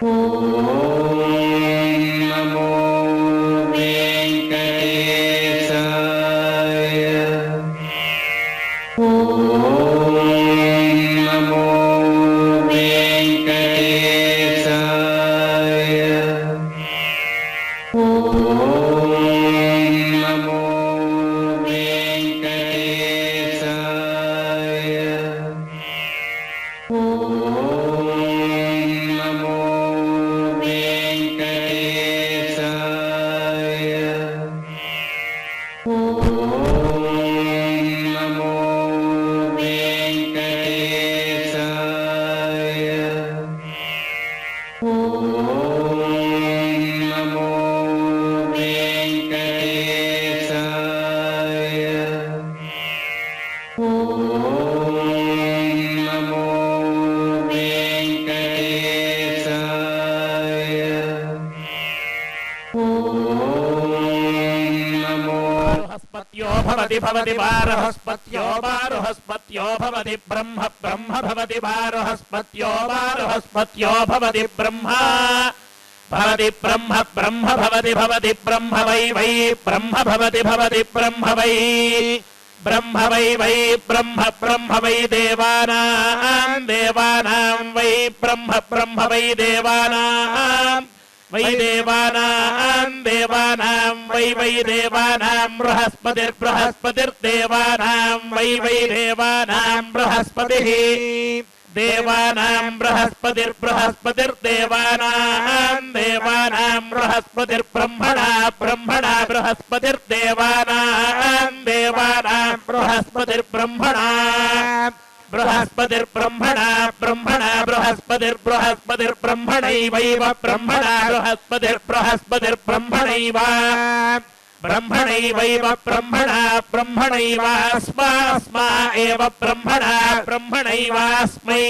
नमो वेंकटेशाय। नमो वेंकटेशाय। नमो वेंकटेशाय। नमो वेंकटेशाय। नमो वेंकटेशाय। नमो वेंकटेशाय। नमो वेंकटेशाय। नमो बृहस्पत्यो भवति भवति बारहस्पत्यो बारहस्पत्यो भवति ब्रह्म ब्रह्म भवति बारहस्पत्यो बारहस्पत्यो भवति ब्रह्मा भवति ब्रह्म ब्रह्म भवति भवति ब्रह्म वै वै ब्रह्म भवति भवति ब्रह्म वै ब्रह्म वै वै ब्रह्म ब्रह्म वै देवानां देवानां वै ब्रह्म ब्रह्म वै देवानां वै देवानां देवानां वै वै देवानां बृहस्पतिर्बृहस्पतिर्देवानां वै वै देवानां बृहस्पतिः देवानां बृहस्पतिर्बृहस्पतिर्देवानां देवानां बृहस्पतिर्ब्रह्मणा ब्रह्मणा बृहस्पतिर्देवानां देवानां बृहस्पतिर्ब्रह्मणा बृहस्पतिर्ब्रह्मणा ब्रह्मणा बृहस्पतिर्ब्रह्मणैवैव ब्रह्मणा बृहस्पतिर्ब्रह्मणैव ब्रह्मणैवैव ब्रह्मणा ब्रह्मणैवास्मा एव ब्रह्मणा ब्रह्मणैवास्मै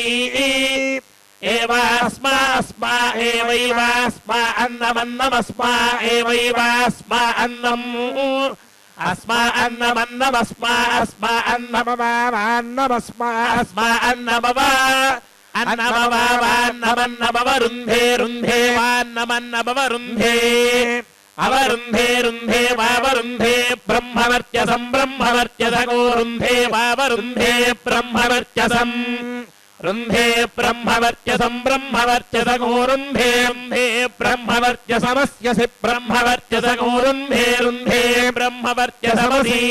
एवास्मा एवैवास्मा अन्नमन्नमस्मा एवैवास्मा अन्नम् अस्मा अन्नमन्नमस्मा अस्मा अन्नमवान्नमस्मा अस्मा अन्नमव अन्नमवान्नमन्नमवरुन्धे रुन्धे वान्नमन्नमवरुन्धे अवरुन्धे रुन्धे वावरुन्धे ब्रह्मवर्चसं ब्रह्मवर्चसगो रुन्धे वावरुन्धे ब्रह्मवर्चसम् रुन्धे ब्रह्मवर्चसं ब्रह्मवर्चसगो रुन्धे रुन्धे ब्रह्मवर्चसमस्यसि ब्रह्मवर्चसगो रुन्धे रुन्धे ब्रह्मवर्चसमसि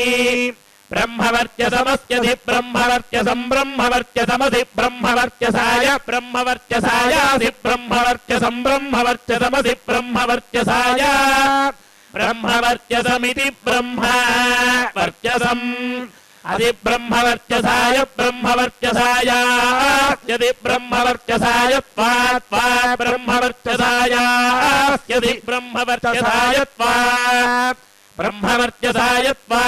ब्रह्मवर्चसमस्यसि ब्रह्मवर्चसं ब्रह्मवर्चसमसि ब्रह्मवर्चसाय ब्रह्मवर्चसायासि ब्रह्मवर्चसं ब्रह्मवर्चसमसि ब्रह्मवर्चसाय ब्रह्मवर्चसमिति ब्रह्मवर्चसम् अदि ब्रह्मवर्चसाय ब्रह्मवर्चसाय यदि ब्रह्मवर्चसाय त्वा ब्रह्मवर्चसाय यदि ब्रह्मवर्चसाय त्वा ब्रह्मवर्चसाय त्वा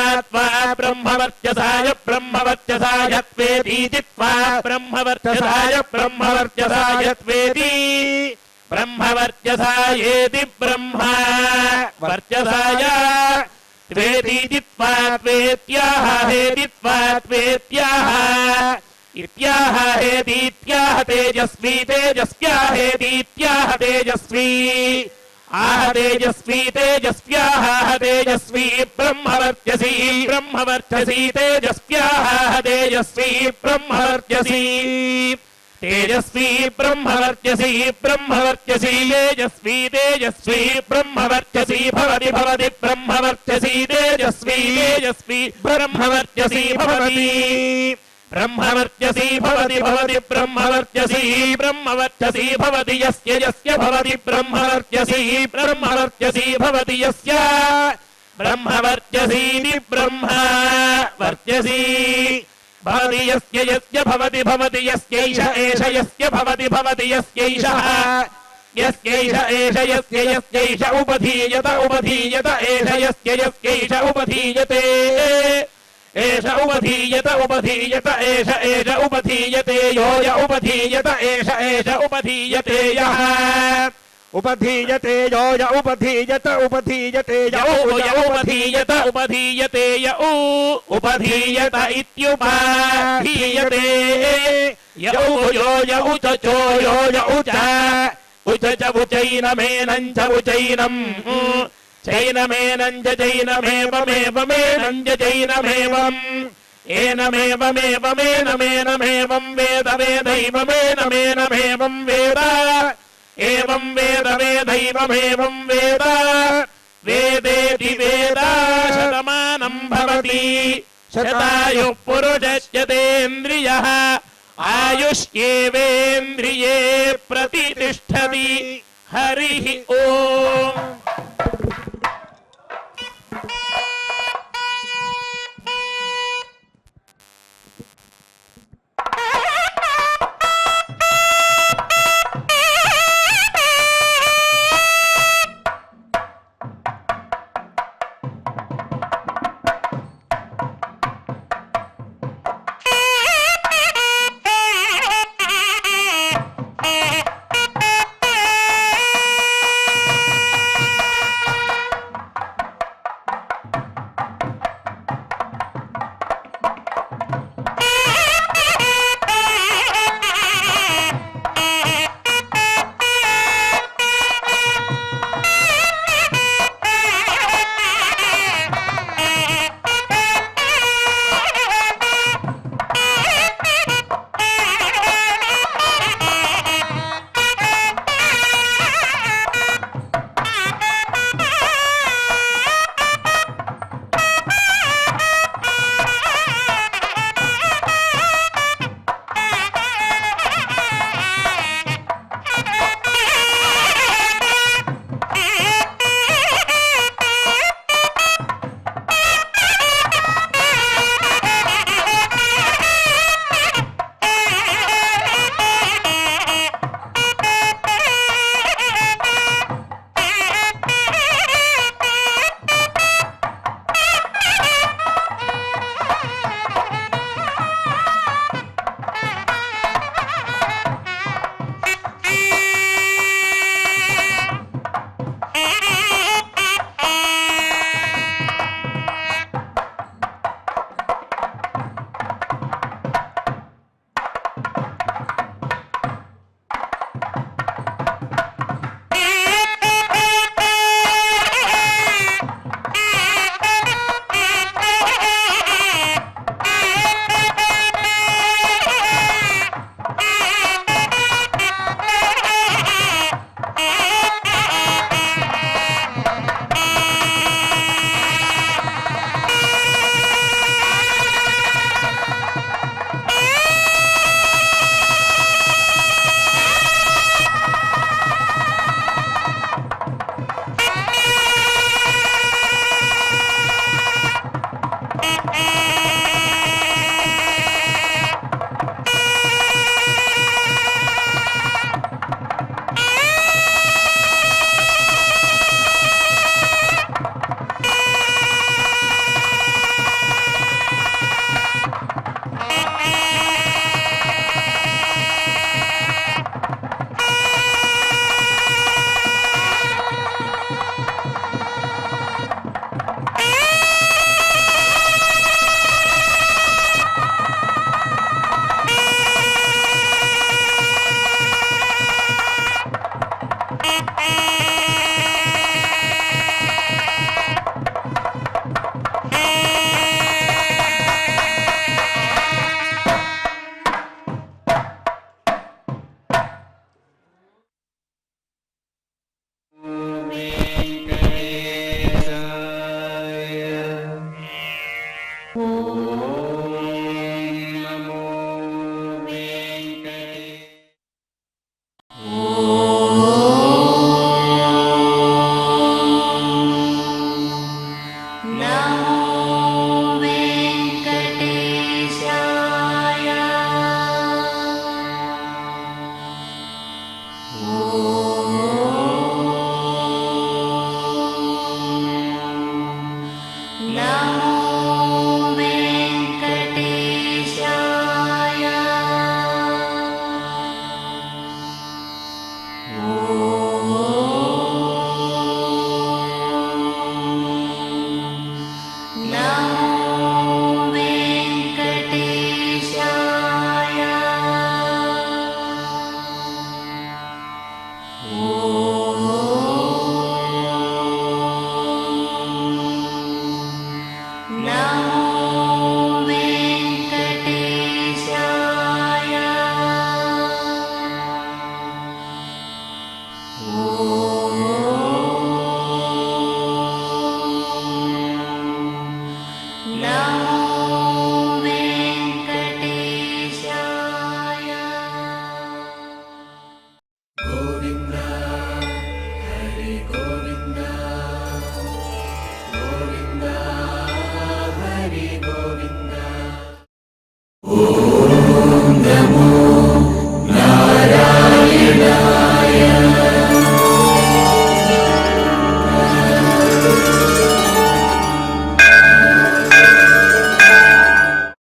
ब्रह्मवर्चसाय ब्रह्मवर्चसाय त्वेति त्वा ब्रह्मवर्चसाय ब्रह्मवर्चसाय त्वेति ब्रह्मवर्चसायेति ब्रह्मवर्चसाय त्वेति त्वा त्वेत्याह हेति त्वा त्वेत्याह इत्याह हेतीत्याह तेजस्वी तेजस्या हेतीत्याह तेजस्वी आह तेजस्वी तेजस्व्याह तेजस्वी ब्रह्मवर्चसी ब्रह्मवर्चसी तेजस्व्याह तेजस्वी ब्रह्मवर्चसी तेजस्वी ब्रह्मवर्चसी ब्रह्मवर्चसी तेजस्वी तेजस्वी ब्रह्मवर्चसी भवति भवति ब्रह्मवर्चसी तेजस्वी तेजस्वी ब्रह्मवर्चसी भवति ब्रह्मवर्चसी भवति भवति ब्रह्मवर्चसी ब्रह्मवर्चसी भवति यस्य यस्य भवति ब्रह्मवर्चसी ब्रह्मवर्चसी भवति यस्य ब्रह्मवर्चसीति ब्रह्मवर्चसी भवति यस्य यस्य भवति भवति यस्यैष एष यस्य भवति भवति यस्यैषः यस्यैष एष यस्य यस्यैष उपधीयत उपधीयत एष यस्य यस्यैष उपधीयते एष उपधीयत उपधीयत एष एष उपधीयते यो य उपधीयत एष एष उपधीयते यः उपधीयते यो य उपधीयत उपधीयते य उपधीयत उपधीयते य उपधीयत इत्युपधीयते य यो य उच चो यो य उच ఉచ చ ఉచైనమేనం చ ఉచైనం చైనమేనం చ చైనమేవమేవమేనం చ చైనమేవం ఏనమేవమేవమేనమేనమేవం వేద వేదైవమేనమేనమేవం వేద ఏవం వేద వేదైవమేవం వేద వేదేతి వేద శతమానం భవతి శతాయుః పురుషస్యేంద్రియః ఆయుష్యేవేంద్రియే ప్రతిష్ఠతి హరి ఓం